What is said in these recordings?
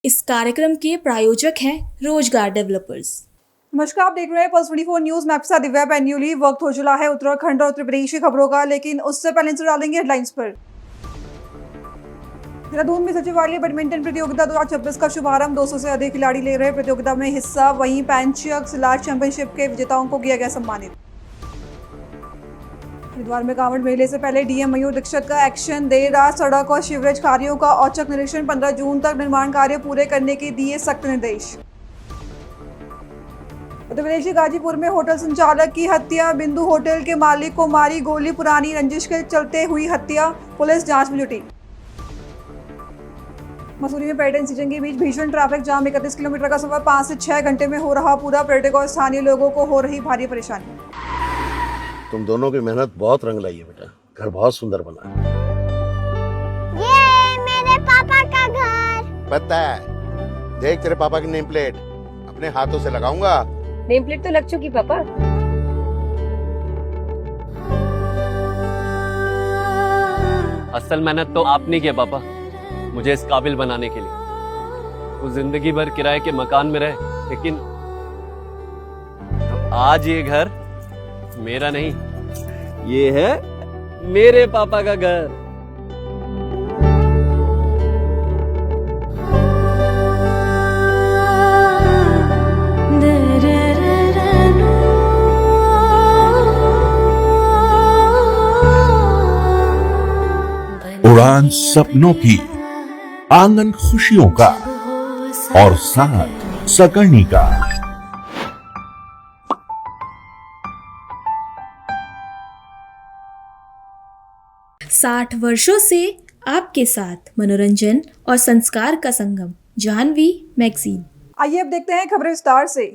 इस कार्यक्रम के प्रायोजक हैं रोजगार डेवलपर्स। नमस्कार, आप देख रहे हैं पल्स 24 न्यूज। मैं आपके साथ दिव्या पैन्यूली। वक्त हो चला है उत्तराखंड और उत्तर प्रदेश की खबरों का, लेकिन उससे पहले नजर डालेंगे हेडलाइंस पर। देहरादून में सचिवालय बैडमिंटन प्रतियोगिता 2026 का शुभारंभ। 200 से अधिक खिलाड़ी ले रहे प्रतियोगिता में हिस्सा। वहीं पैंचक सिलाट चैंपियनशिप के विजेताओं को किया गया सम्मानित। हरिद्वार में कांवड़ मेले से पहले डीएम मयूर दीक्षित का एक्शन। देर रात सड़क और सीवरेज कार्यों का औचक निरीक्षण। 15 जून तक निर्माण कार्य पूरे करने के दिए सख्त निर्देश। उत्तर प्रदेश के गाजीपुर में होटल संचालक की हत्या। बिंदु होटल के मालिक को मारी गोली। पुरानी रंजिश के चलते हुई हत्या। पुलिस जांच में जुटी। मसूरी में पर्यटन सीजन के बीच भीषण ट्रैफिक जाम। 31 किलोमीटर का सफर 5 से 6 घंटे में हो रहा पूरा। पर्यटकों और स्थानीय लोगों को हो रही भारी परेशानी। तुम दोनों की मेहनत बहुत रंग लाई है बेटा। घर बहुत सुंदर बना है। ये मेरे पापा का घर। पता है, देख तेरे पापा की नेम प्लेट अपने हाथों से लगाऊंगा। नेम प्लेट तो लग चुकी पापा। असल मेहनत तो आपने किया पापा, मुझे इस काबिल बनाने के लिए। वो जिंदगी भर किराए के मकान में रहे, लेकिन आज ये घर मेरा नहीं, ये है मेरे पापा का घर। उड़ान सपनों की, आंगन खुशियों का और साथ सकर्णी का। 60 वर्षों से आपके साथ मनोरंजन और संस्कार का संगम, जाह्नवी मैगजीन। आइए अब देखते हैं खबरें विस्तार से।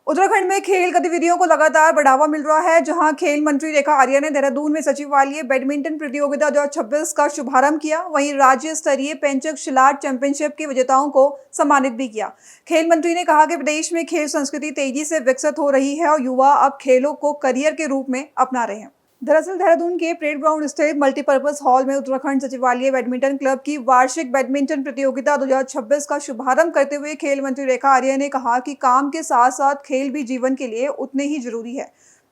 उत्तराखंड में खेल गतिविधियों को लगातार बढ़ावा मिल रहा है, जहां खेल मंत्री रेखा आर्या ने देहरादून में सचिवालय बैडमिंटन प्रतियोगिता 2026 का शुभारंभ किया। वहीं राज्य स्तरीय पैंचक सिलाट चैंपियनशिप के विजेताओं को सम्मानित भी किया। खेल मंत्री ने कहा कि प्रदेश में खेल संस्कृति तेजी से विकसित हो रही है और युवा अब खेलों को करियर के रूप में अपना रहे हैं। दरअसल देहरादून के परेड ग्राउंड स्थित मल्टीपर्पज हॉल में उत्तराखंड सचिवालय बैडमिंटन क्लब की वार्षिक बैडमिंटन प्रतियोगिता 2026 का शुभारंभ करते हुए खेल मंत्री रेखा आर्या ने कहा कि काम के साथ साथ खेल भी जीवन के लिए उतने ही जरूरी है।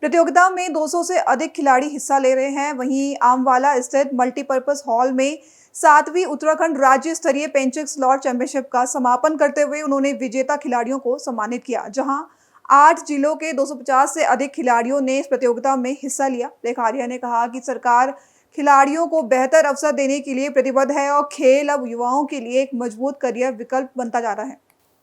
प्रतियोगिता में 200 से अधिक खिलाड़ी हिस्सा ले रहे हैं। वहीं आमवाला स्थित मल्टीपर्पज हॉल में 7वीं उत्तराखंड राज्य स्तरीय पैंचक सिलाट चैंपियनशिप का समापन करते हुए उन्होंने विजेता खिलाड़ियों को सम्मानित किया, जहां 8 जिलों के 250 से अधिक खिलाड़ियों ने इस प्रतियोगिता में हिस्सा लिया। रेखा आर्या ने कहा कि सरकार खिलाड़ियों को बेहतर अवसर देने के लिए प्रतिबद्ध है और खेल अब युवाओं के लिए एक मजबूत करियर विकल्प बनता जा रहा है।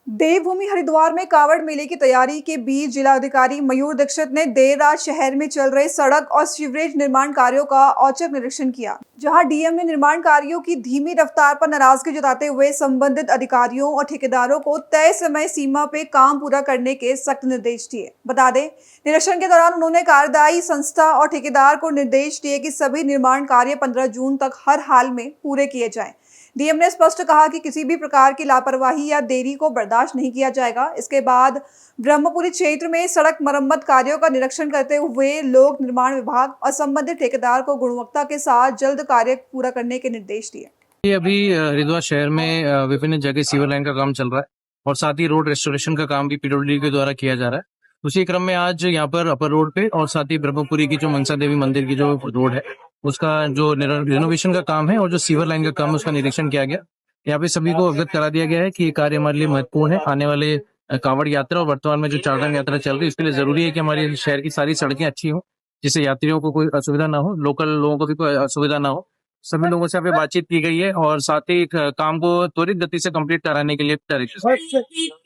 देवभूमि हरिद्वार में कांवड़ मेले की तैयारी के बीच जिलाधिकारी मयूर दीक्षित ने देर रात शहर में चल रहे सड़क और सीवरेज निर्माण कार्यों का औचक निरीक्षण किया, जहां डीएम ने निर्माण कार्यों की धीमी रफ्तार पर नाराजगी जताते हुए संबंधित अधिकारियों और ठेकेदारों को तय समय सीमा पे काम पूरा करने के सख्त निर्देश दिए। बता दें, निरीक्षण के दौरान उन्होंने कार्यदायी संस्था और ठेकेदार को निर्देश दिए कि सभी निर्माण कार्य 15 जून तक हर हाल में पूरे किए जाएं। डीएम ने स्पष्ट कहा कि किसी भी प्रकार की लापरवाही या देरी को बर्दाश्त नहीं किया जाएगा। इसके बाद ब्रह्मपुरी क्षेत्र में सड़क मरम्मत कार्यों का निरीक्षण करते हुए लोक निर्माण विभाग और संबंधित ठेकेदार को गुणवत्ता के साथ जल्द कार्य पूरा करने के निर्देश दिए। अभी हरिद्वार शहर में विभिन्न जगह सीवर लाइन का काम चल रहा है और साथ ही रोड रेस्टोरेशन का काम भी पीडब्ल्यूडी के द्वारा किया जा रहा है। उसी क्रम में आज यहाँ पर अपर रोड पे और साथ ही ब्रह्मपुरी की जो मनसा देवी मंदिर की जो रोड है उसका जो रिनोवेशन का काम है और जो सीवर लाइन का काम है उसका निरीक्षण किया गया। यहाँ पे सभी को अवगत करा दिया गया है कि ये कार्य हमारे लिए महत्वपूर्ण है। आने वाले कांवड़ यात्रा और वर्तमान में जो चारधाम यात्रा चल रही है उसके लिए जरूरी है कि हमारे शहर की सारी सड़कें अच्छी हो, जिससे यात्रियों को कोई असुविधा ना हो, लोकल लोगों को भी कोई असुविधा ना हो। सभी लोगों से यहाँ पे बातचीत की गई है और साथ ही काम को त्वरित गति से कंप्लीट कराने के लिए डायरेक्शन।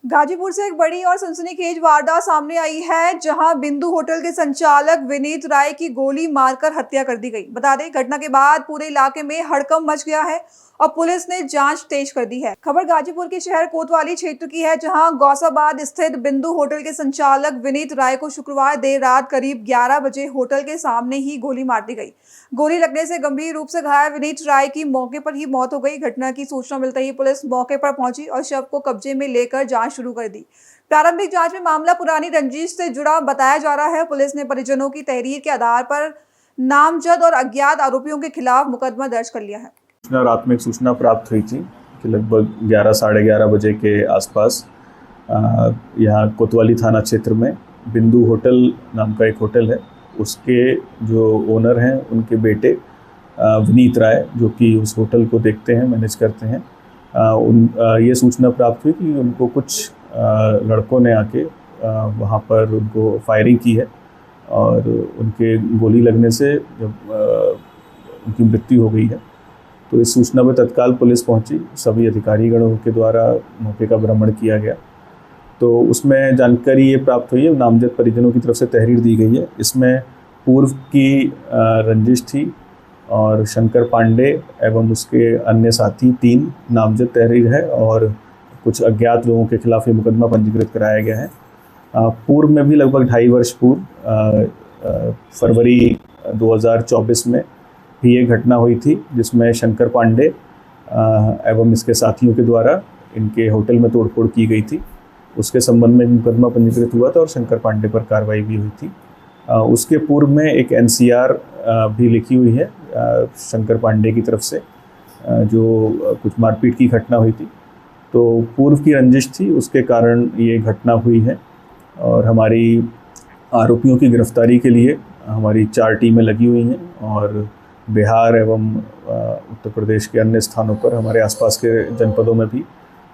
गाजीपुर से एक बड़ी और सनसनीखेज वारदात सामने आई है, जहां बिंदु होटल के संचालक विनीत राय की गोली मारकर हत्या कर दी गई। बता दें, घटना के बाद पूरे इलाके में हड़कंप मच गया है और पुलिस ने जांच तेज कर दी है। खबर गाजीपुर के शहर कोतवाली क्षेत्र की है, जहां गौसाबाद स्थित बिंदु होटल के संचालक विनीत राय को शुक्रवार देर रात करीब 11 बजे होटल के सामने ही गोली मार दी गई। गोली लगने से गंभीर रूप से घायल विनीत राय की मौके पर ही मौत हो गई। घटना की सूचना मिलते ही पुलिस मौके पर पहुंची और शव को कब्जे में लेकर जांच शुरू कर दी। प्रारंभिक जांच में मामला पुरानी रंजिश से जुड़ा बताया जा रहा है। पुलिस ने परिजनों की तहरीर के आधार पर नामजद और अज्ञात आरोपियों के खिलाफ मुकदमा दर्ज कर लिया है। रात में एक सूचना प्राप्त हुई थी कि लगभग 11 साढ़े 11 बजे के आसपास यहाँ कोतवाली थाना क्षेत्र में बिंदु होटल नाम का एक होटल है, उसके जो ओनर हैं उनके बेटे विनीत राय, जो कि उस होटल को देखते हैं, मैनेज करते हैं, ये सूचना प्राप्त हुई कि उनको कुछ लड़कों ने आके वहाँ पर उनको फायरिंग की है और उनके गोली लगने से जब उनकी मृत्यु हो गई है। तो इस सूचना पर तत्काल पुलिस पहुंची, सभी अधिकारीगणों के द्वारा मौके का भ्रमण किया गया। तो उसमें जानकारी ये प्राप्त हुई है, नामजद परिजनों की तरफ से तहरीर दी गई है। इसमें पूर्व की रंजिश थी और शंकर पांडे एवं उसके अन्य साथी 3 नामजद तहरीर है और कुछ अज्ञात लोगों के खिलाफ ये मुकदमा पंजीकृत कराया गया है। पूर्व में भी लगभग 2.5 वर्ष पूर्व फरवरी 2024 में भी एक घटना हुई थी, जिसमें शंकर पांडे एवं इसके साथियों के द्वारा इनके होटल में तोड़फोड़ की गई थी। उसके संबंध में मुकदमा पंजीकृत हुआ था और शंकर पांडे पर कार्रवाई भी हुई थी। उसके पूर्व में एक NCR भी लिखी हुई है शंकर पांडे की तरफ से, जो कुछ मारपीट की घटना हुई थी। तो पूर्व की रंजिश थी, उसके कारण ये घटना हुई है और हमारी आरोपियों की गिरफ्तारी के लिए हमारी 4 टीमें लगी हुई हैं और बिहार एवं उत्तर प्रदेश के अन्य स्थानों पर हमारे आसपास के जनपदों में भी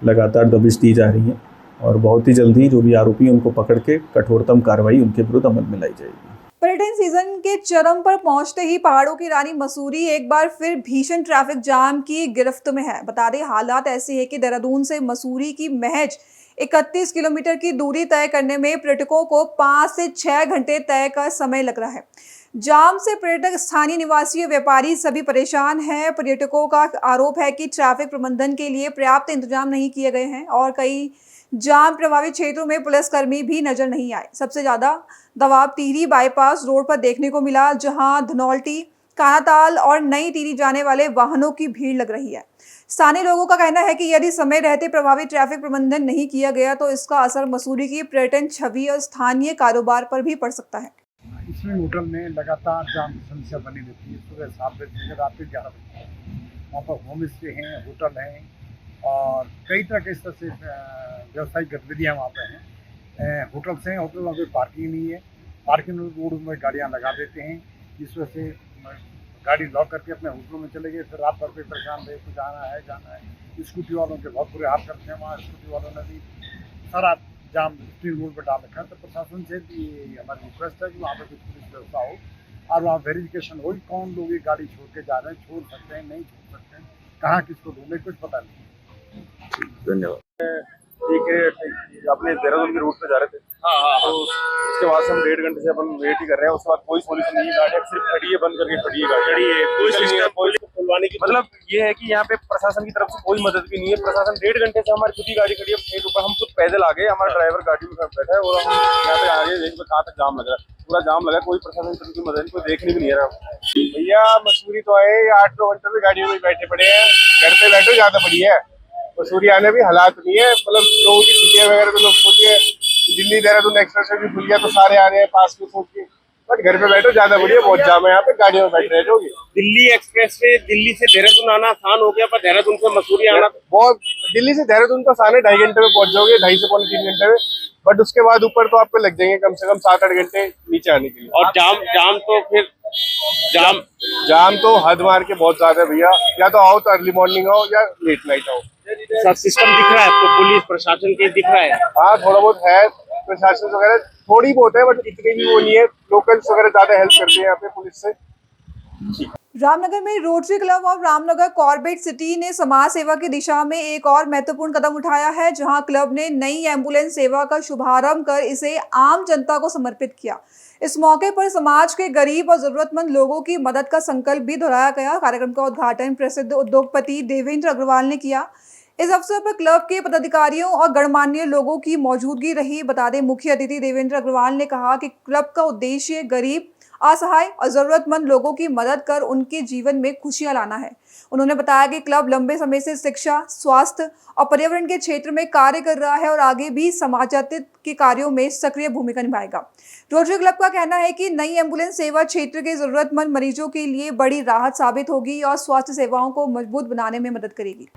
लगातार दबिश दी जा रही है और बहुत ही जल्दी जो भी आरोपी उनको पकड़ के कठोरतम कार्रवाई उनके विरुद्ध अमल में लाई जाएगी। पर्यटन सीजन के चरम पर पहुंचते ही पहाड़ों की रानी मसूरी एक बार फिर भीषण ट्रैफिक जाम की गिरफ्त में है। बता दें, हालात ऐसे है कि देहरादून से मसूरी की महज 31 किलोमीटर की दूरी तय करने में पर्यटकों को 5 से 6 घंटे तय का समय लग रहा है। जाम से पर्यटक, स्थानीय निवासी, व्यापारी सभी परेशान हैं। पर्यटकों का आरोप है कि ट्रैफिक प्रबंधन के लिए पर्याप्त इंतजाम नहीं किए गए हैं और कई जाम प्रभावित क्षेत्रों में पुलिसकर्मी भी नजर नहीं आए। सबसे ज्यादा दबाव टिहरी बाईपास रोड पर देखने को मिला, जहां धनौल्टी, कानाताल और नई टिहरी जाने वाले वाहनों की भीड़ लग रही है। स्थानीय लोगों का कहना है कि यदि समय रहते प्रभावी ट्रैफिक प्रबंधन नहीं किया गया तो इसका असर मसूरी की पर्यटन छवि और स्थानीय कारोबार पर भी पड़ सकता है। इसमें होटल में लगातार जाम की समस्या बनी रहती है। सुबह 7 बजे से रात के 11 बजे वहाँ पर होम स्टे हैं, होटल हैं और कई तरह के इस तरह से व्यावसायिक गतिविधियाँ वहाँ पे हैं। होटल्स हैं, होटलों में पार्किंग नहीं है, पार्किंग रोड में गाड़ियाँ लगा देते हैं, जिस वजह से गाड़ी लॉक करके अपने होटलों में चले गए, फिर रात भर पे परेशान रहे, कुछ जाना है। स्कूटी वालों के बहुत बुरे हाल करते हैं। वहाँ स्कूटी वालों ने भी सारा जाम स्ट्रीट रोड पर डाल रखा है। तो प्रशासन से भी हमारी रिक्वेस्ट है कि वहाँ पर कुछ पुलिस व्यवस्था हो और वहाँ वेरिफिकेशन हो, कौन लोग ये गाड़ी छोड़ के जा रहे हैं, छोड़ सकते हैं, नहीं छोड़ सकते हैं, कहाँ किसको ढूंढे, कुछ पता नहीं। धन्यवाद। एक अपने देहरादून के रूट पे जा रहे थे, तो उसके बाद से हम 1.5 घंटे से अपन वेट ही कर रहे हैं। उसके बाद कोई सोल्यूशन नहीं है, गाड़ी सिर्फ खड़ी है, बंद करके खड़ी है गाड़ी, कोई खुलवाने की मतलब ये है कि यहाँ पे प्रशासन की तरफ से कोई मदद भी नहीं है। प्रशासन 1.5 घंटे से हमारी खुद ही गाड़ी खड़ी है, एक ऊपर हम खुद पैदल आ गए, हमारा ड्राइवर गाड़ी में बैठा है और हम यहाँ पे आ गए, देखिए कहाँ तक जाम लगा, पूरा जाम लगा, कोई प्रशासन की तरफ की मदद कोई देखने भी नहीं रहा। भैया मसूरी तो आए 8-9 घंटे से गाड़ियों में बैठे पड़े हैं, घर पे बैठो ज्यादा बढ़िया है। मसूरी आने भी हालात नहीं है, मतलब लोगों की छुट्टियां वगैरह तो लोग सोचिए दिल्ली देहरादून एक्सप्रेस भी खुल गया तो सारे आ रहे हैं पास में सोच के, बट घर पे बैठो ज्यादा बढ़िया, बहुत जाम है यहाँ पे, गाड़ियों में बैठ रहे हो। दिल्ली एक्सप्रेस से दिल्ली से देहरादून आना आसान हो गया, पर देहरादून से मसूरी आना बहुत, दिल्ली से देहरादून तो आसान है, 2.5 घंटे में पहुंच जाओगे, 2.5 से पौने 3 घंटे में, बट उसके बाद ऊपर तो आपको लग जाएंगे कम से कम 7-8 घंटे नीचे आने के लिए। और जाम तो फिर जाम तो हद मार के बहुत ज्यादा है भैया, या तो आओ तो अर्ली मॉर्निंग आओ या लेट नाइट आओ। सब सिस्टम दिख रहा है आपको, पुलिस प्रशासन के दिख रहा है? हाँ थोड़ा बहुत है, प्रशासन वगैरह थोड़ी बहुत है, बट इतनी भी वो नहीं है। लोकल्स वगैरह ज्यादा हेल्प करते हैं यहाँ पे पुलिस से। रामनगर में rotary club of Ramnagar Corbett city ने समाज सेवा की दिशा में एक और महत्वपूर्ण कदम उठाया है, जहां क्लब ने नई एम्बुलेंस सेवा का शुभारंभ कर इसे आम जनता को समर्पित किया। इस मौके पर समाज के गरीब और जरूरतमंद लोगों की मदद का संकल्प भी दोहराया गया। कार्यक्रम का उद्घाटन प्रसिद्ध उद्योगपति देवेंद्र अग्रवाल ने किया। इस अवसर पर क्लब के पदाधिकारियों और गणमान्य लोगों की मौजूदगी रही। बता दें, मुख्य अतिथि देवेंद्र अग्रवाल ने कहा कि क्लब का उद्देश्य गरीब, असहाय और जरूरतमंद लोगों की मदद कर उनके जीवन में खुशियां लाना है। उन्होंने बताया कि क्लब लंबे समय से शिक्षा, स्वास्थ्य और पर्यावरण के क्षेत्र में कार्य कर रहा है और आगे भी समाजातीत के कार्यों में सक्रिय भूमिका निभाएगा। रोटरी क्लब का कहना है कि नई एम्बुलेंस सेवा क्षेत्र के जरूरतमंद मरीजों के लिए बड़ी राहत साबित होगी और स्वास्थ्य सेवाओं को मजबूत बनाने में मदद करेगी।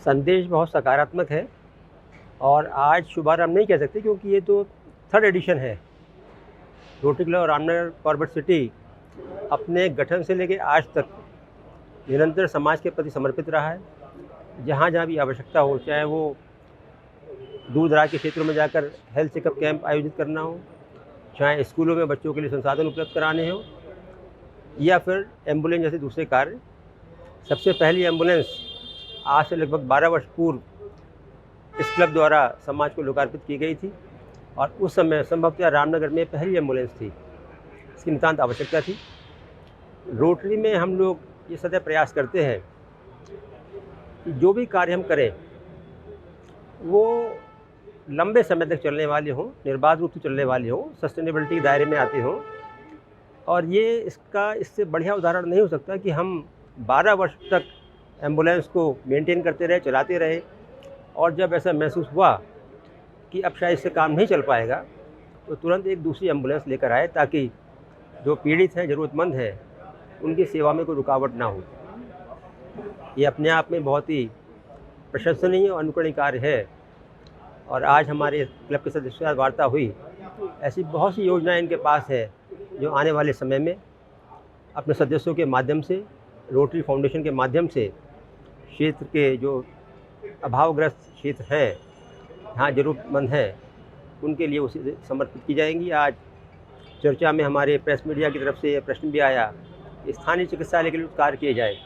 संदेश बहुत सकारात्मक है और आज शुभारंभ नहीं कह सकते क्योंकि ये तो 3rd एडिशन है। Rotary club Ramnagar Corbett city अपने गठन से लेकर आज तक निरंतर समाज के प्रति समर्पित रहा है। जहाँ जहाँ भी आवश्यकता हो, चाहे वो दूर दराज के क्षेत्रों में जाकर हेल्थ चेकअप कैंप आयोजित करना हो, चाहे स्कूलों में बच्चों के लिए संसाधन उपलब्ध कराने हो, या फिर एम्बुलेंस जैसे दूसरे कार्य। सबसे पहली एम्बुलेंस आज से लगभग 12 वर्ष पूर्व इस क्लब द्वारा समाज को लोकार्पित की गई थी और उस समय संभवतः रामनगर में पहली एम्बुलेंस थी। इसकी नितांत आवश्यकता थी। रोटरी में हम लोग ये सदैव प्रयास करते हैं कि जो भी कार्य हम करें वो लंबे समय तक चलने वाले हों, निर्बाध रूप से चलने वाले हों, सस्टेनेबिलिटी के दायरे में आते हों। और ये इससे बढ़िया उदाहरण नहीं हो सकता कि हम 12 वर्ष तक एम्बुलेंस को मेंटेन करते रहे, चलाते रहे, और जब ऐसा महसूस हुआ कि अब शायद इससे काम नहीं चल पाएगा तो तुरंत एक दूसरी एम्बुलेंस लेकर आए ताकि जो पीड़ित हैं, ज़रूरतमंद हैं, उनकी सेवा में कोई रुकावट ना हो। ये अपने आप में बहुत ही प्रशंसनीय और अनुकरणीय कार्य है। और आज हमारे क्लब के सदस्यों के साथ वार्ता हुई, ऐसी बहुत सी योजनाएं इनके पास है जो आने वाले समय में अपने सदस्यों के माध्यम से, रोटरी फाउंडेशन के माध्यम से क्षेत्र के जो अभावग्रस्त क्षेत्र हैं, जहाँ ज़रूरतमंद हैं, उनके लिए उसे समर्पित की जाएंगी। आज चर्चा में हमारे प्रेस मीडिया की तरफ से यह प्रश्न भी आया, स्थानीय चिकित्सालय के लिए कार्य किए जाए,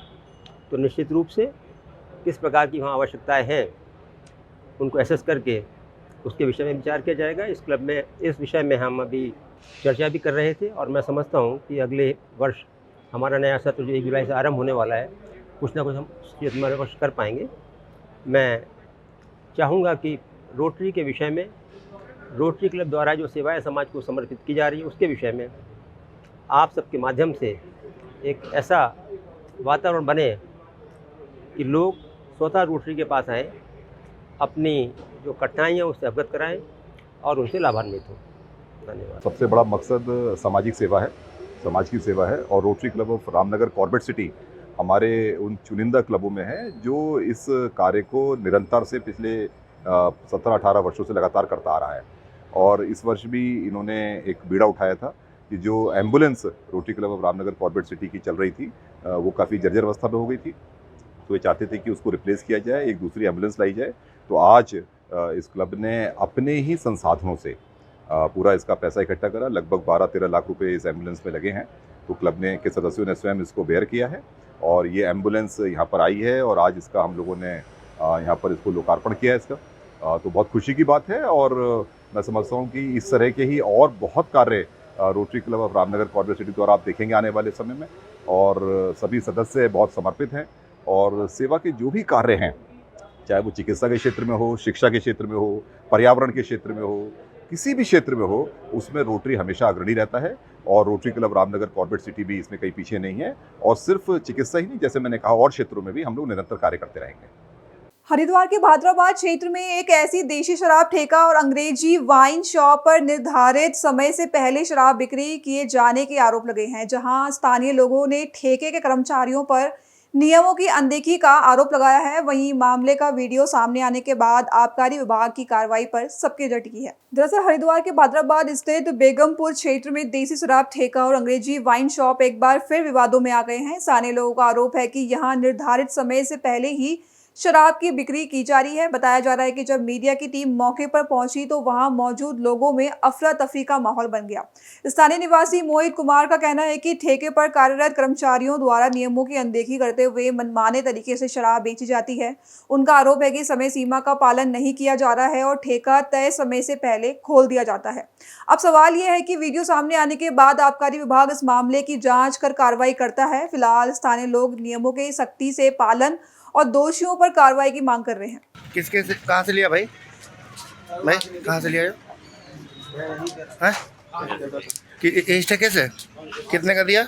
तो निश्चित रूप से किस प्रकार की वहाँ आवश्यकताएं हैं उनको एसेस करके उसके विषय में विचार किया जाएगा। इस क्लब में इस विषय में हम अभी चर्चा भी कर रहे थे और मैं समझता हूँ कि अगले वर्ष हमारा नया सत्र जो 1 जुलाई से आरंभ होने वाला है, कुछ ना कुछ हम हमारे वर्ष कर पाएंगे। मैं चाहूँगा कि रोटरी के विषय में, रोटरी क्लब द्वारा जो सेवाएं समाज को समर्पित की जा रही है उसके विषय में आप सबके माध्यम से एक ऐसा वातावरण बने कि लोग स्वतः रोटरी के पास आएँ, अपनी जो कठिनाइयाँ उससे अवगत कराएं और उनसे लाभान्वित हों। धन्यवाद। सबसे बड़ा मकसद सामाजिक सेवा है, समाज की सेवा है, और rotary club of Ramnagar Corbett city हमारे उन चुनिंदा क्लबों में है जो इस कार्य को निरंतर से पिछले 17-18 वर्षों से लगातार करता आ रहा है। और इस वर्ष भी इन्होंने एक बीड़ा उठाया था कि जो ambulance rotary club of Ramnagar Corbett city की चल रही थी वो काफ़ी जर्जर अवस्था में हो गई थी, तो ये चाहते थे कि उसको रिप्लेस किया जाए, एक दूसरी एम्बुलेंस लाई जाए। तो आज इस क्लब ने अपने ही संसाधनों से पूरा इसका पैसा इकट्ठा करा। लगभग 12-13 लाख रुपए इस एम्बुलेंस में लगे हैं। तो क्लब के सदस्यों ने स्वयं इसको बेयर किया है और ये एम्बुलेंस यहाँ पर आई है और आज इसका हम लोगों ने यहाँ पर इसको लोकार्पण किया है इसका। तो बहुत खुशी की बात है और मैं समझता हूँ कि इस तरह के ही और बहुत कार्य rotary club of Ramnagar Corbett city द्वारा आप देखेंगे आने वाले समय में। और सभी सदस्य बहुत समर्पित हैं और सेवा के जो भी कार्य हैं, चाहे वो चिकित्सा के क्षेत्र में हो, शिक्षा के क्षेत्र में हो, पर्यावरण के क्षेत्र में हो, किसी भी क्षेत्र में हो, उसमें रोटरी हमेशा अग्रणी रहता है। और rotary club Ramnagar Corbett city भी इसमें कहीं पीछे नहीं है। और सिर्फ चिकित्सा ही नहीं, जैसे मैंने कहा, और क्षेत्रों में भी हम लोग निरंतर कार्य करते रहेंगे। हरिद्वार के भादराबाद क्षेत्र में एक ऐसी देशी शराब ठेका और अंग्रेजी वाइन शॉप पर निर्धारित समय से पहले शराब बिक्री किए जाने के आरोप लगे हैं, जहां स्थानीय लोगों ने ठेके के कर्मचारियों पर नियमों की अनदेखी का आरोप लगाया है। वहीं मामले का वीडियो सामने आने के बाद आबकारी विभाग की कार्रवाई पर सबकी नजर टिकी है। दरअसल हरिद्वार के भादराबाद स्थित बेगमपुर क्षेत्र में देसी शराब ठेका और अंग्रेजी वाइन शॉप एक बार फिर विवादों में आ गए हैं। स्थानीय लोगों का आरोप है कि यहाँ निर्धारित समय से पहले ही शराब की बिक्री की जा रही है। बताया जा रहा है कि जब मीडिया की टीम मौके पर पहुंची तो वहां मौजूद लोगों में अफरा तफरी का माहौल बन गया। स्थानीय निवासी मोहित कुमार का कहना है कि ठेके पर कार्यरत कर्मचारियों द्वारा नियमों की अनदेखी करते हुए मनमाने तरीके से शराब बेची जाती है। उनका आरोप है कि समय सीमा का पालन नहीं किया जा रहा है और ठेका तय समय से पहले खोल दिया जाता है। अब सवाल यह है कि वीडियो सामने आने के बाद आबकारी विभाग इस मामले की जाँच कर कार्रवाई करता है। फिलहाल स्थानीय लोग नियमों के सख्ती से पालन और दोषियों पर कार्रवाई की मांग कर रहे हैं। किसके से, कहाँ से लिया भाई? कहाँ से लिया है? इस ठेके से कितने का दिया?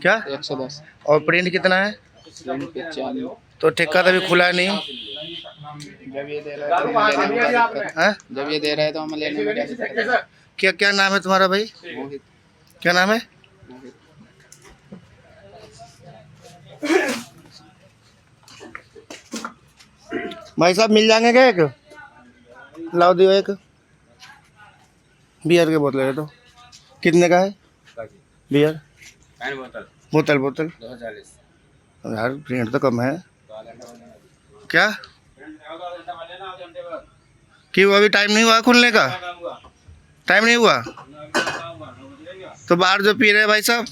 क्या 110। और प्रिंट कितना है? तो ठेका तो अभी खुला नहीं। जब ये दे रहा है जब ये दे रहा है तो हम लेने में क्या दिक्कत है? क्या नाम है तुम्हारा भाई? मोहित। क्या नाम है? मोहित। भाई साहब मिल जाएंगे क्या? एक लाओ दियो, एक बियर के बोतल है। तो कितने का है बियर? बोतल बोतल 240 यार, रेट तो कम है। क्या क्यों अभी टाइम नहीं हुआ खुलने का? टाइम नहीं हुआ तो बाहर जो पी रहे हैं भाई साहब,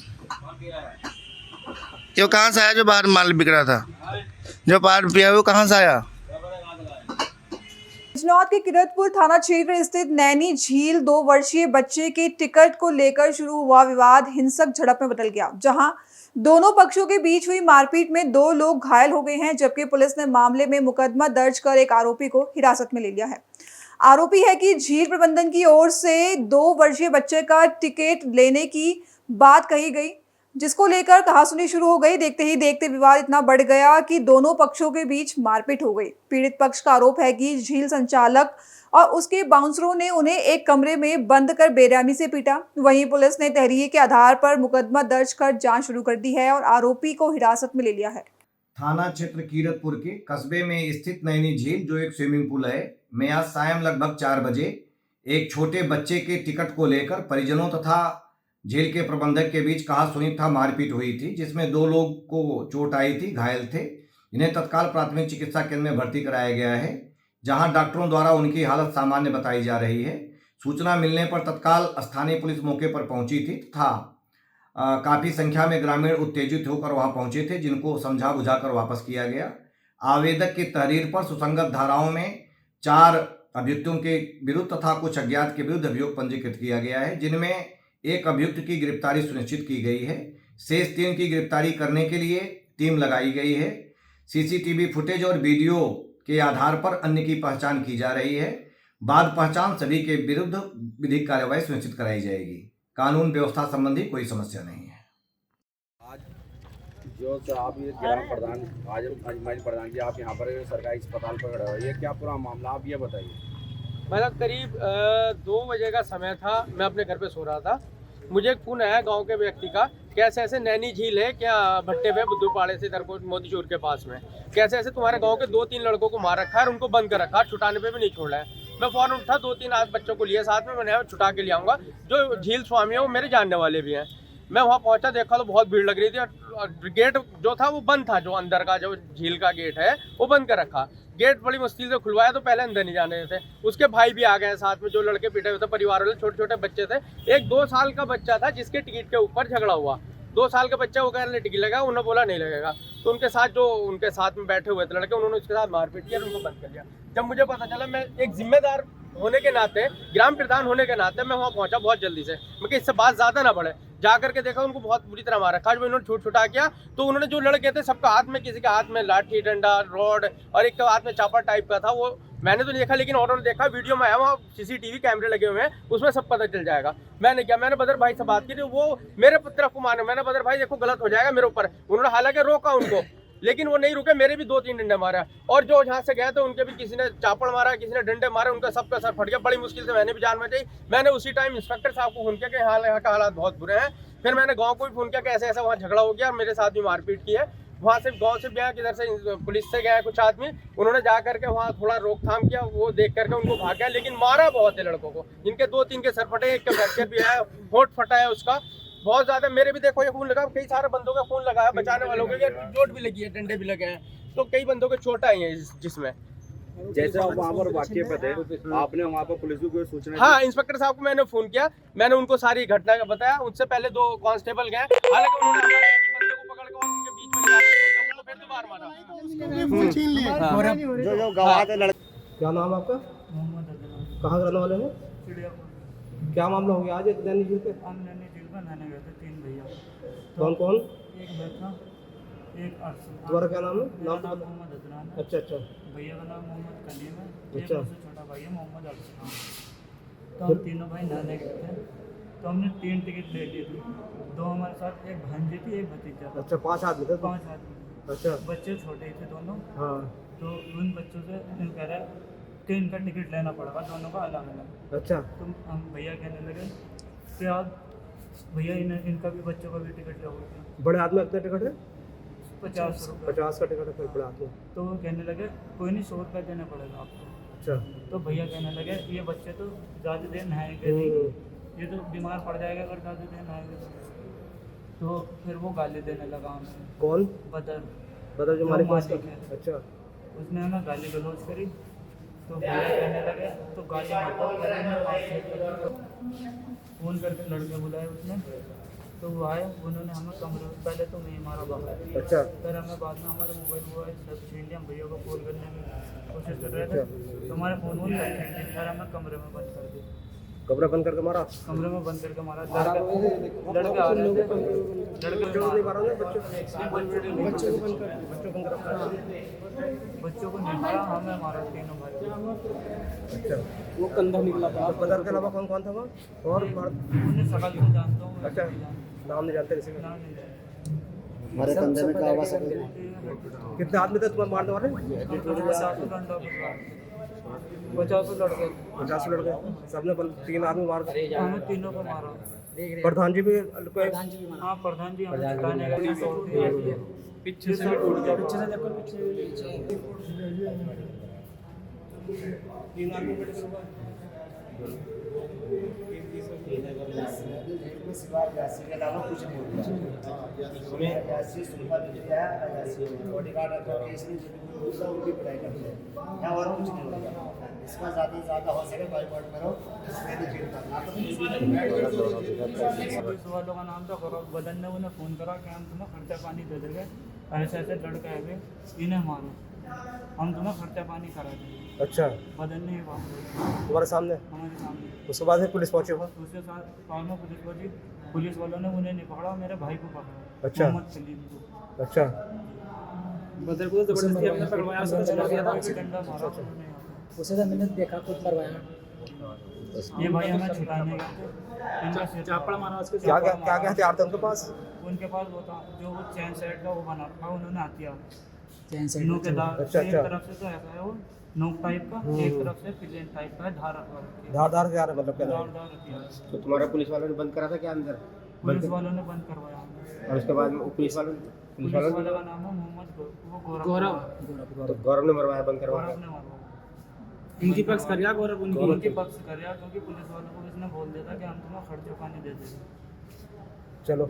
ये कहाँ से आया जो बाहर माल बिक रहा था? जो बाहर पिया वो कहाँ से आया? बिजनौर के किरतपुर थाना क्षेत्र स्थित नैनी झील 2 वर्षीय बच्चे के टिकट को लेकर शुरू हुआ विवाद हिंसक झड़प में बदल गया, जहां दोनों पक्षों के बीच हुई मारपीट में 2 लोग घायल हो गए हैं, जबकि पुलिस ने मामले में मुकदमा दर्ज कर एक आरोपी को हिरासत में ले लिया है। आरोपी है कि झील प्रबंधन की ओर से 2 वर्षीय बच्चे का टिकट लेने की बात कही गई, जिसको लेकर कहासुनी शुरू हो गई। देखते ही देखते विवाद इतना बढ़ गया कि दोनों पक्षों के बीच मारपीट हो गई। पीड़ित पक्ष का आरोप है कि झील संचालक और उसके बाउंसरों ने उन्हें एक कमरे में बंद कर बेरहमी से पीटा। वहीं पुलिस ने तहरीर के आधार पर मुकदमा दर्ज कर जांच शुरू कर दी है और आरोपी को हिरासत में ले लिया है। थाना क्षेत्र कीरतपुर के कस्बे में स्थित नैनी झील, जो एक स्विमिंग पूल है, में आज सायं लगभग 4 बजे एक छोटे बच्चे के टिकट को लेकर परिजनों तथा झील के प्रबंधक के बीच कहासुनी था मारपीट हुई थी, जिसमें 2 लोग को चोट आई थी, घायल थे, जिन्हें तत्काल प्राथमिक चिकित्सा केंद्र में भर्ती कराया गया है, जहां डॉक्टरों द्वारा उनकी हालत सामान्य बताई जा रही है। सूचना मिलने पर तत्काल स्थानीय पुलिस मौके पर पहुंची थी तथा काफ़ी संख्या में ग्रामीण उत्तेजित होकर वहां पहुंचे थे, जिनको समझा बुझाकर वापस किया गया। आवेदक की तहरीर पर सुसंगत धाराओं में 4 अभियुक्तों के विरुद्ध तथा कुछ अज्ञात के विरुद्ध अभियोग पंजीकृत किया गया है, जिनमें एक अभियुक्त की गिरफ्तारी सुनिश्चित की गई है। शेष 3 की गिरफ्तारी करने के लिए टीम लगाई गई है। सीसीटीवी फुटेज और वीडियो के आधार पर अन्य की पहचान की जा रही है। बाद पहचान सभी के विरुद्ध विधिक कार्रवाई सुनिश्चित कराई जाएगी। कानून व्यवस्था संबंधी कोई समस्या नहीं है। जो आप ये ग्राम प्रधान आज प्रधान जी, आप यहाँ पर सरकारी अस्पताल पर खड़े हो, ये क्या पूरा मामला, आप ये बताइए। मतलब करीब 2 बजे का समय था, मैं अपने घर पे सो रहा था। मुझे एक फ़ोन आया गांव के व्यक्ति का, कैसे ऐसे नैनी झील है क्या भट्टे पे बुद्धूपाड़े से इधर को मोतीचूर के पास में, कैसे ऐसे तुम्हारे गांव के 2-3 लड़कों को मार रखा है और उनको बंद कर रखा है, छुटाने पे भी नहीं छोड़ रहा है। मैं फ़ौरन उठा, 2-3 आज बच्चों को लिए साथ में, मैंने छुटा के ले आऊँगा। जो झील स्वामी है वो मेरे जानने वाले भी हैं। मैं वहाँ पहुँचा, देखा तो बहुत भीड़ लग रही थी और गेट जो था वो बंद था, जो अंदर का जो झील का गेट है वो बंद कर रखा। गेट बड़ी मुश्किल से खुलवाया तो पहले अंदर नहीं जाने थे। उसके भाई भी आ गए साथ में, जो लड़के पीटे हुए थे परिवार वाले, छोटे छोटे बच्चे थे। एक 2 साल का बच्चा था जिसके टिकट के ऊपर झगड़ा हुआ। 2 साल का बच्चा, वो कह रहे टिकट लगा, उन्होंने बोला नहीं लगेगा। तो उनके साथ जो उनके साथ में बैठे हुए थे लड़के, उन्होंने उसके साथ मारपीट किया और उनको बंद कर दिया। जब मुझे पता चला, मैं एक जिम्मेदार होने के नाते, ग्राम प्रधान होने के नाते मैं वहाँ पहुँचा बहुत जल्दी से। मैं कि इससे बात ज़्यादा ना बढ़े, जा करके देखा उनको बहुत बुरी तरह मारा। खास उन्होंने छुटा किया तो उन्होंने, जो लड़के थे सबका हाथ में, किसी के हाथ में लाठी डंडा रॉड और एक के हाथ में चापा टाइप का था। वो मैंने तो नहीं देखा, लेकिन औरों ने देखा, वीडियो में आया, वहाँ सीसीटीवी कैमरे लगे हुए हैं, उसमें सब पता चल जाएगा। मैंने क्या, मैंने बदर भाई से बात की, वो मेरे तरफ को माने, मैंने बदर भाई देखो गलत हो जाएगा मेरे ऊपर। उन्होंने हालांकि रोका उनको, लेकिन वो नहीं रुके, मेरे भी 2-3 डंडे मारा। और जो यहाँ से गए थे उनके भी किसी ने चापड़ मारा, किसी ने डंडे मारे, उनका सबका सर फट गया। बड़ी मुश्किल से मैंने भी जान बचाई। मैंने उसी टाइम इंस्पेक्टर साहब को फोन किया कि यहाँ का हालात बहुत बुरे हैं। फिर मैंने गांव को भी फोन किया कि ऐसे ऐसा वहाँ झगड़ा हो गया और मेरे साथ भी मारपीट की है। वहाँ से गांव से गया, किधर से पुलिस से गया कुछ आदमी, उन्होंने जा करके वहाँ थोड़ा रोकथाम किया। वो देख करके उनको भाग गया, लेकिन मारा बहुत है लड़कों को। इनके 2-3 के सर फटे, एक का फ्रैक्चर भी है, होंठ फटा है उसका बहुत ज्यादा। मेरे भी देखो ये खून लगा, कई सारे बंदों का खून लगा है, बचाने वालों के चोट भी लगी है, डंडे भी लगे हैं, तो कई बंदों के चोट आई है जिसमें। जैसे आप वहाँ पर वाक्य पे थे, आपने वहाँ पर पुलिस को सूचना? हाँ, इंस्पेक्टर साहब को मैंने फोन किया, मैंने उनको सारी घटना का बताया। उनसे पहले 2 कांस्टेबल गए, हालांकि उन्होंने हमारे एक ही बंदे को पकड़ के उनके बीच में फिर दोबारा मारा। क्या नाम आपका? कहाँ रहने वाले हैं? क्या मामला हो गया आज नैनी झील पे? नैनी झील पे नहाने गए थे 3 भैया। कौन कौन? एक मैं था, एक अर्शद। तुम्हारा क्या नाम है? नाम मोहम्मद अदनान। अच्छा अच्छा। भैया का नाम मोहम्मद कलीम है। अच्छा। एक उससे छोटा भाई है मोहम्मद अर्शद। तो हम तीनों भाई नहाने गए थे, तो हमने 3 टिकट ले ली थी। 2 हमारे साथ, एक भांजी थी, एक भतीजा। अच्छा, 5 आदमी थे? 5 आदमी। अच्छा। बच्चे छोटे थे दोनों। हाँ। तो उन बच्चों से कह रहा कि इनका टिकट लेना पड़ेगा, दोनों का अलग अलग। अच्छा। तो हम भैया कहने लगे कि आप भैया इनका भी, बच्चों का भी टिकट लोगे। बड़े आदमी अपना टिकट है? 50 रुपये। 50 का टिकट है पड़ा आपको? तो वो कहने लगे कोई नहीं 100 रुपये देना पड़ेगा आपको। अच्छा। तो भैया कहने लगे ये बच्चे तो ज़्यादा देर नहाएंगे नहीं, ये तो बीमार पड़ जाएगा अगर ज़्यादा देर नहाएंगे। तो फिर वो गाली देने लगा हमें। कौन? बदल जो हमारे पास मालिक है। अच्छा। उसने हमें गाली गलौज करी तो भैया कहने लगे तो गाली मत फ़ोन करके लड़के बुलाए उसने, तो वो आए, उन्होंने हमें कमरे में पहले तो नहीं मारा बाहर। अच्छा। फिर हमें बाद में हमारे मोबाइल वोबाइल सब छीन लिया, भैया को कॉल करने में कोशिश कर रहे थे तो हमारे फ़ोन वोन सब छीन लिया। फिर हमें कमरे में बंद कर दिया। कमरा बंद करके मारा? कमरे में बंद करके मारा। लड़के आ रहे थे, लड़के नहीं मारा, बच्चों को नहीं मारा, हमें मारा तीनों भाई। अच्छा। वो कंधा निकला था। बदर के अलावा कौन कौन था वहाँ? और उन्हें सकल को जानता हूँ। अच्छा, नाम नहीं जानते किसी का? नाम नहीं जानता। हमारे कंधे में क्या हुआ? कितने आदमी थे तुम्हें मारने वाले? 50 लड़के। 50 लड़के सबने 3 आदमी मार दिए? हमें तीनों को मारा। प्रधान जी भी? हाँ, प्रधान जी हमें छुड़ाने का भी तोड़ दिया, पीछे से भी टूट गया। पीछे से देखो, पीछे 3 आदमी कुछ नहीं और कुछ नहीं होगा। इसका ज़्यादा से ज़्यादा हो सके बाइकआउट करो। पुलिस वालों का नाम था गौरव। बदन ने उन्हें फ़ोन करा कि हम तुम्हें खर्चा पानी दे देंगे, ऐसे ऐसे लड़के आए इन्हें मारो, हम तुम्हें खर्चा पानी करा देंगे। अच्छा। बदन ने तुम्हारे सामने? हमारे सामने। उसके बाद पुलिस पहुंची? उसके बाद में पुलिस पहुंची, पुलिस वालों ने उन्हें नहीं पकड़ा, मेरे भाई को पकड़ा। अच्छा। मोहम्मद सलीम को। अच्छा। बदर को जबरदस्ती हमने पकड़वाया, उसको चला दिया था, डंडा मारा उसे तो मैंने देखा खुद करवाया। ये भाई हमें छुड़ाने गए, इनका चापड़ा मारा उसके। क्या हथियार थे उनके पास? उनके पास वो था जो वो चैन सेट का वो बना था, उन्होंने हथियार चैन सेट। नोकेदार। अच्छा। एक तरफ से तो ऐसा है वो नोक टाइप का, एक तरफ से प्लेन टाइप का है, धार धार क्या मतलब क्या? धारदार हथियार। तो तुम्हारा पुलिस वालों ने बंद करा था क्या अंदर? पुलिस वालों ने बंद करवाया। और उसके बाद में पुलिस वालों का नाम है मोहम्मद गौरव। तो गौरव ने मरवाया, बंद करवाया। गौरव ने मरवाया। इनकी पक्ष कर गौरव, उनकी पक्ष कर, क्योंकि पुलिस वालों को इसने बोल दिया था कि हम तुम्हें खर्चा पानी दे देंगे। चलो।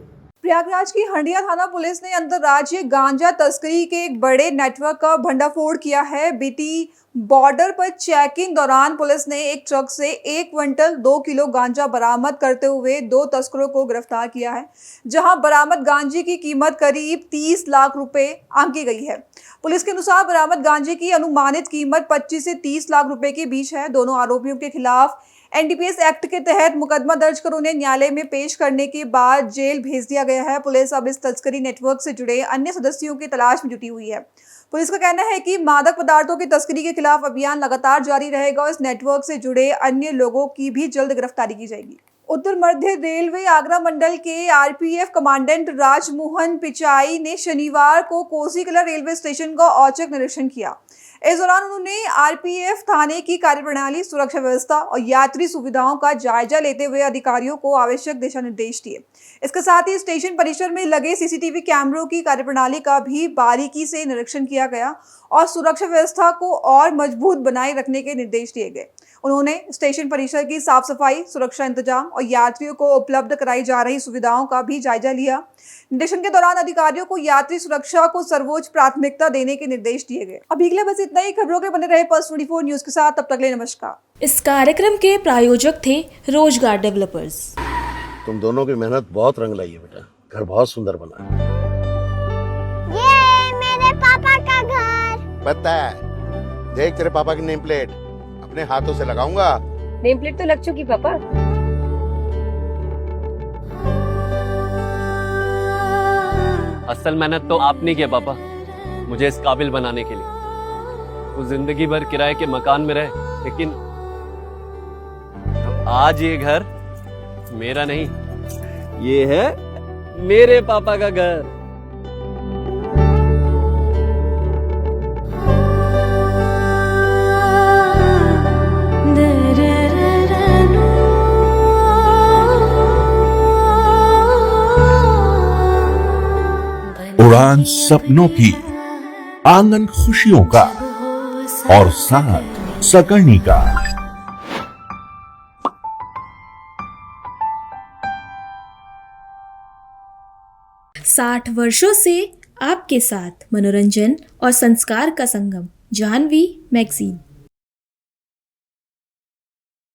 प्रयागराज की हंडिया थाना पुलिस ने अंतर्राज्यीय गांजा तस्करी के एक बड़े नेटवर्क का भंडाफोड़ किया है। बीटी बॉर्डर पर चेकिंग दौरान पुलिस ने एक ट्रक से 1 क्विंटल 2 किलो गांजा बरामद करते हुए 2 तस्करों को गिरफ्तार किया है, जहां बरामद गांजे की कीमत करीब 30 लाख रुपए आंकी गई है। पुलिस के अनुसार बरामद गांजे की अनुमानित कीमत 25 से 30 लाख रुपए के बीच है। दोनों आरोपियों के खिलाफ एनडीपीएस एक्ट के तहत मुकदमा दर्ज कर उन्हें न्यायालय में पेश करने के बाद जेल भेज दिया गया है। पुलिस अब इस तस्करी नेटवर्क से जुड़े अन्य सदस्यों की तलाश में जुटी हुई है। पुलिस का कहना है कि मादक पदार्थों की तस्करी के खिलाफ अभियान लगातार जारी रहेगा और इस नेटवर्क से जुड़े अन्य लोगों की भी जल्द गिरफ्तारी की जाएगी। उत्तर मध्य रेलवे आगरा मंडल के आरपीएफ कमांडेंट राजमोहन पिचाई ने शनिवार को कोसीकला रेलवे स्टेशन का औचक निरीक्षण किया। इस दौरान उन्होंने आरपीएफ थाने की कार्यप्रणाली, सुरक्षा व्यवस्था और यात्री सुविधाओं का जायजा लेते हुए अधिकारियों को आवश्यक दिशा निर्देश दिए। इसके साथ ही स्टेशन परिसर में लगे सीसीटीवी कैमरों की कार्यप्रणाली का भी बारीकी से निरीक्षण किया गया और सुरक्षा व्यवस्था को और मजबूत बनाए रखने के निर्देश दिए गए। उन्होंने स्टेशन परिसर की साफ सफाई, सुरक्षा इंतजाम और यात्रियों को उपलब्ध कराई जा रही सुविधाओं का भी जायजा लिया। निरीक्षण के दौरान अधिकारियों को यात्री सुरक्षा को सर्वोच्च प्राथमिकता देने के निर्देश दिए गए। अभी के लिए बस इतना ही। खबरों के बने रहे पल्स 24 न्यूज के साथ। तब तक के लिए नमस्कार। इस कार्यक्रम के प्रायोजक थे रोजगार डेवलपर्स। तुम दोनों की मेहनत बहुत रंग लाई है बेटा, घर बहुत सुंदर बना है। ये मेरे पापा का घर। पता है, देख तेरे पापा की नेम प्लेट अपने हाथों से लगाऊंगा। नेम प्लेट तो लग चुकी पापा। असल मेहनत तो आपने की है पापा, मुझे इस काबिल बनाने के लिए। वो जिंदगी भर किराए के मकान में रहे, लेकिन आज ये घर मेरा नहीं, ये है मेरे पापा का घर। दुकान सपनों की, आंगन खुशियों का और साथ सकर्णी का। 60 वर्षों से आपके साथ मनोरंजन और संस्कार का संगम, जाह्नवी मैगजीन।